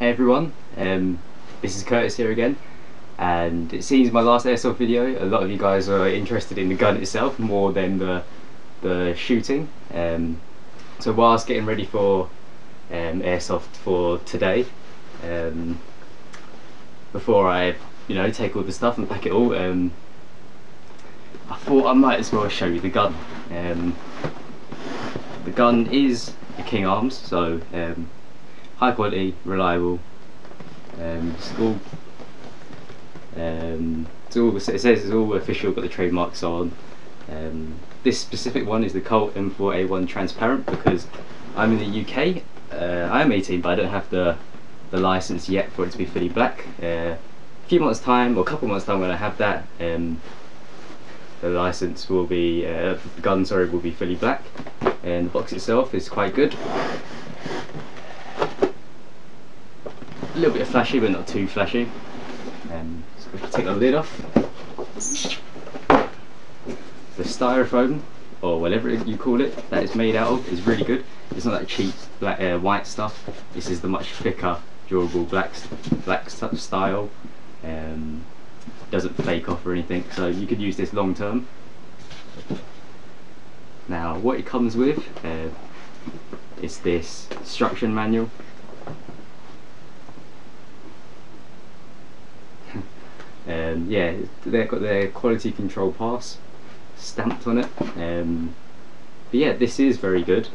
Hey everyone, this is Curtis here again, and it seems my last airsoft video, a lot of you guys are interested in the gun itself more than the shooting. So whilst getting ready for airsoft for today, before I take all the stuff and pack it all, I thought I might as well show you the gun. The gun is a King Arms, so high quality, reliable. It says it's all official, got the trademarks on. This specific one is the Colt M4A1 transparent because I'm in the UK. I am 18, but I don't have the license yet for it to be fully black. A few months time, or a couple months time, when I have that, the license will be, the gun, sorry, will be fully black. And the box itself is quite good. A little bit flashy, but not too flashy. So we can take the lid off. The styrofoam, or whatever you call it, that it's made out of is really good. It's not that cheap black, white stuff. This is the much thicker, durable black style. Doesn't flake off or anything, so you could use this long term. Now, what it comes with is this instruction manual. Yeah, they've got their quality control pass stamped on it. But yeah, this is very good.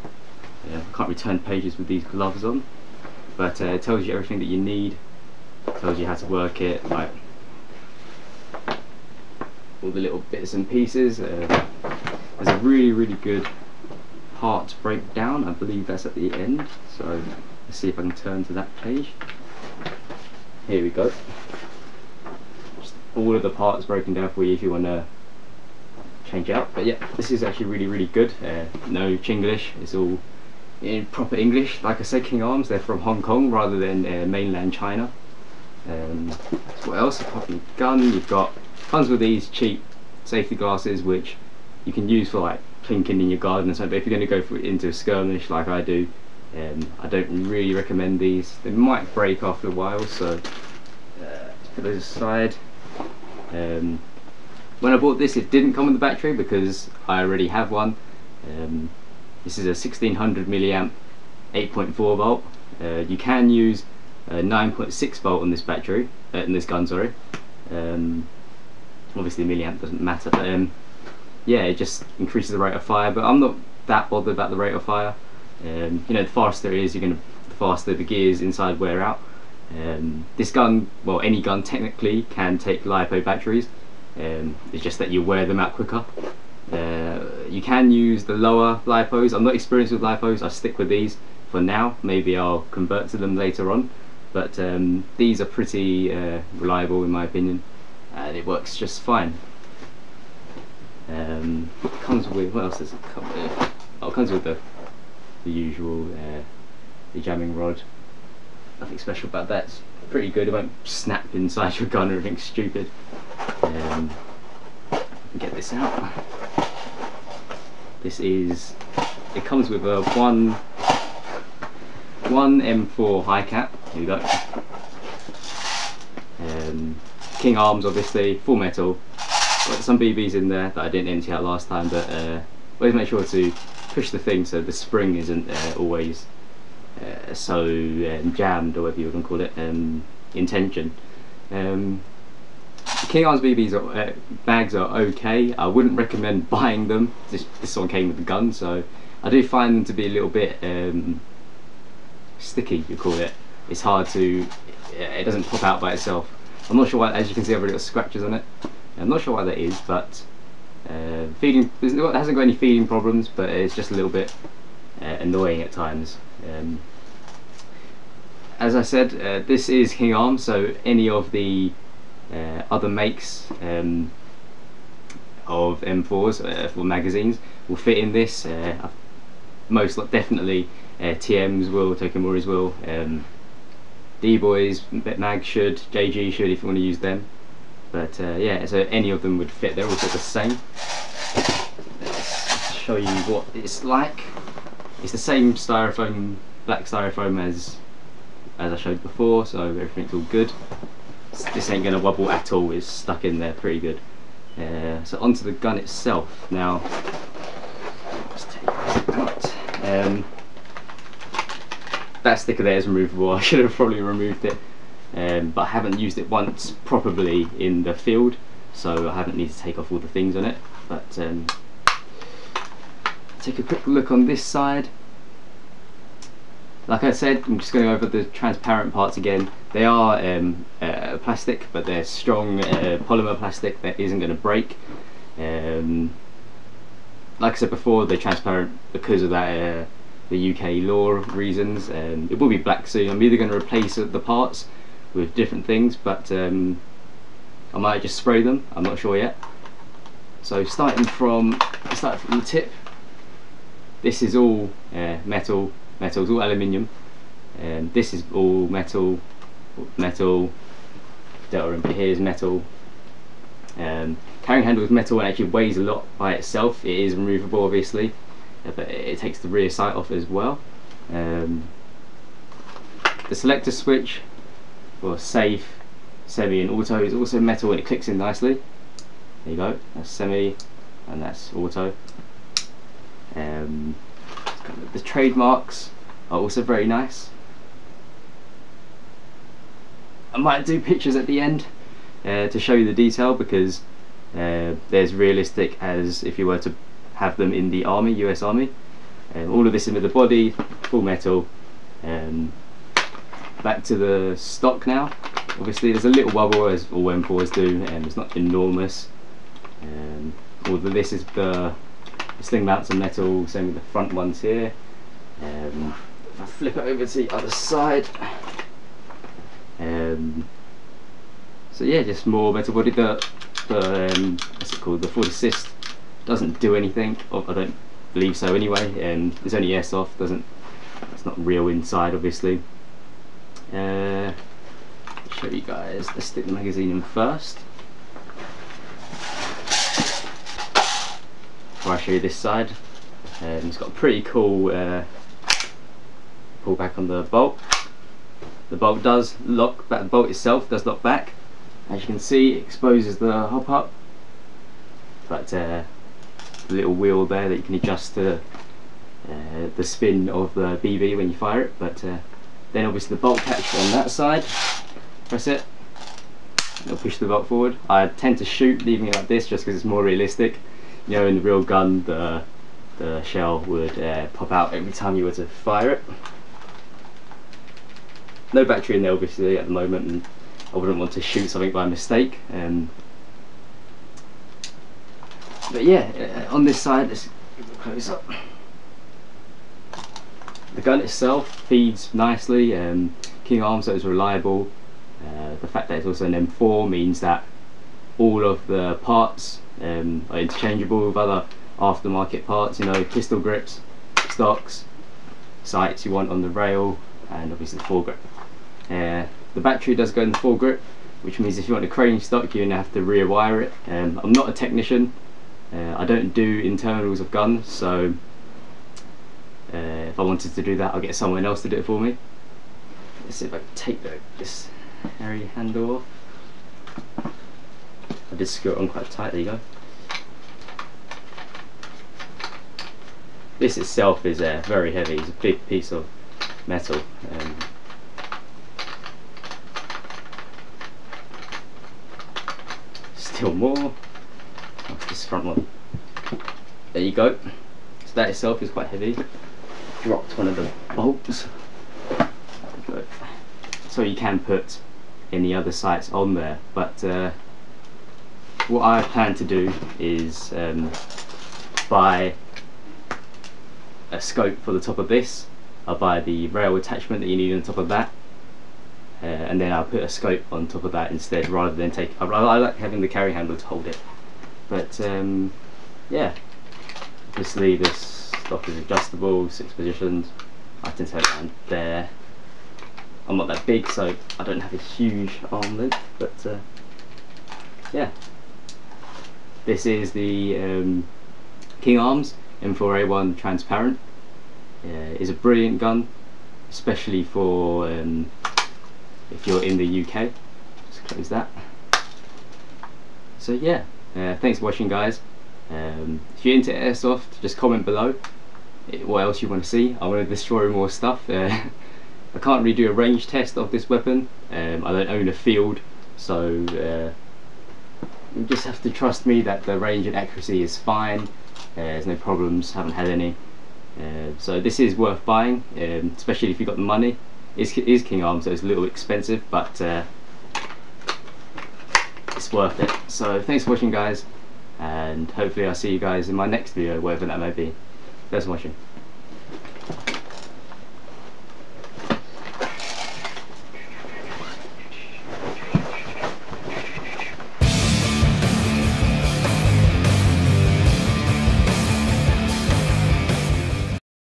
I can't return pages with these gloves on, but it tells you everything that you need. It tells you how to work it, like all the little bits and pieces. There's a really good parts breakdown. I believe that's at the end. So let's see if I can turn to that page. Here we go. All of the parts broken down for you if you want to change out. But yeah, this is actually really good. No Chinglish, it's all in proper English. Like I said, King Arms, they're from Hong Kong rather than mainland China. So what else? Apart from the gun, comes with these cheap safety glasses which you can use for like plinking in your garden or something. But if you're going to go into a skirmish like I do, I don't really recommend these. They might break after a while, so let's put those aside. When I bought this, it didn't come with the battery because I already have one. This is a 1600 milliamp 8.4 volt. You can use a 9.6 volt on this battery, in this gun, sorry. Obviously milliamp doesn't matter, but yeah, it just increases the rate of fire. But I'm not that bothered about the rate of fire. The faster it is, the faster the gears inside wear out. This gun, well, any gun technically can take LiPo batteries. It's just that you wear them out quicker. You can use the lower LiPos. I'm not experienced with LiPos. I stick with these for now. Maybe I'll convert to them later on. But these are pretty reliable in my opinion, and it works just fine. Comes with, what else does it come with? Oh, it comes with the usual the jamming rod. Nothing special about that. It's pretty good. It won't snap inside your gun or anything stupid. Get this out. It comes with a one M4 high cap. Here we go. King Arms, obviously, full metal. Got some BBs in there that I didn't empty out last time, but always make sure to push the thing so the spring isn't always so jammed, or whatever you can call it, in tension. King Arms BBs bags are okay. I wouldn't recommend buying them. This one came with the gun, so I do find them to be a little bit sticky, you call it. It's hard to, it doesn't pop out by itself. I'm not sure why. As you can see, I've already got scratches on it. I'm not sure why that is, but it hasn't got any feeding problems, but it's just a little bit annoying at times. As I said, this is King Arms, so any of the other makes of M4s for magazines will fit in this. Most definitely TMs will, Tokimoris will, D-Boys, Mag should, JG should if you want to use them. But yeah, so any of them would fit. They're all sort of the same. Let's show you what it's like. It's the same styrofoam, black styrofoam as as I showed before, so everything's all good. This ain't gonna wobble at all, it's stuck in there pretty good. So onto the gun itself now. Let's take it out. That sticker there is removable. I should have probably removed it, but I haven't used it once properly in the field, so I haven't needed to take off all the things on it. But take a quick look on this side. Like I said, I'm just going to go over the transparent parts again. They are plastic, but they're strong polymer plastic that isn't going to break. Like I said before, they're transparent because of that the UK law reasons. It will be black soon. I'm either going to replace the parts with different things, but I might just spray them. I'm not sure yet. So starting from the tip, this is all metal. Metal's all aluminium, and this is all metal. Delta input here is metal. Carrying handle is metal and actually weighs a lot by itself. It is removable, obviously, but it takes the rear sight off as well. The selector switch for safe, semi, and auto is also metal, and it clicks in nicely. There you go. That's semi, and that's auto. The trademarks are also very nice. I might do pictures at the end to show you the detail, because there's realistic as if you were to have them in the army, US Army. All of this in with the body, full metal. Back to the stock now. Obviously there's a little wobble, as all M4s do, and it's not enormous. All of this is the sling mounts are metal, same with the front ones here. If I flip it over to the other side, so yeah, just more metal body. The what's it called? The forward assist doesn't do anything. I don't believe so anyway. There's only airsoft. It's not real inside, obviously. Show you guys. Let's stick the magazine in first. Before I show you this side, it's got a pretty cool pull back on the bolt. The bolt does lock back. The bolt itself does lock back. As you can see, it exposes the hop up, but the little wheel there that you can adjust to the spin of the BB when you fire it. But then obviously the bolt catch on that side. Press it, it'll push the bolt forward. I tend to shoot leaving it like this just because it's more realistic. You know, in the real gun, the shell would pop out every time you were to fire it. No battery in there obviously at the moment, and I wouldn't want to shoot something by mistake. But yeah, on this side, let's give it a close up. The gun itself feeds nicely. King Arms, so it's reliable. The fact that it's also an M4 means that all of the parts are interchangeable with other aftermarket parts. You know, pistol grips, stocks, sights you want on the rail, and obviously the foregrip. The battery does go in the foregrip, which means if you want a crane stock, you're going to have to rewire it. I'm not a technician. I don't do internals of guns, so if I wanted to do that, I'll get someone else to do it for me. Let's see if I can take this hairy handle off. I did screw it on quite tight. There you go. This itself is very heavy. It's a big piece of metal. Still more. What's this front one? There you go. So that itself is quite heavy. Dropped one of the bolts. So you can put any other sights on there, but what I plan to do is buy a scope for the top of this. I'll buy the rail attachment that you need on top of that, and then I'll put a scope on top of that instead, rather than take. I like having the carry handle to hold it. But yeah, obviously this stock is adjustable, 6 positions. I can set it down there. I'm not that big, so I don't have a huge arm length, but yeah. This is the King Arms M4A1 transparent. It's a brilliant gun, especially for if you're in the UK. Just close that. So yeah, thanks for watching, guys. If you're into airsoft, just comment below what else you want to see. I want to destroy more stuff. I can't really do a range test of this weapon. I don't own a field, so you just have to trust me that the range and accuracy is fine. There's no problems, haven't had any. So this is worth buying, especially if you've got the money. It is King Arm, so it's a little expensive, but it's worth it. So thanks for watching, guys, and hopefully I'll see you guys in my next video, whatever that may be. Thanks for watching.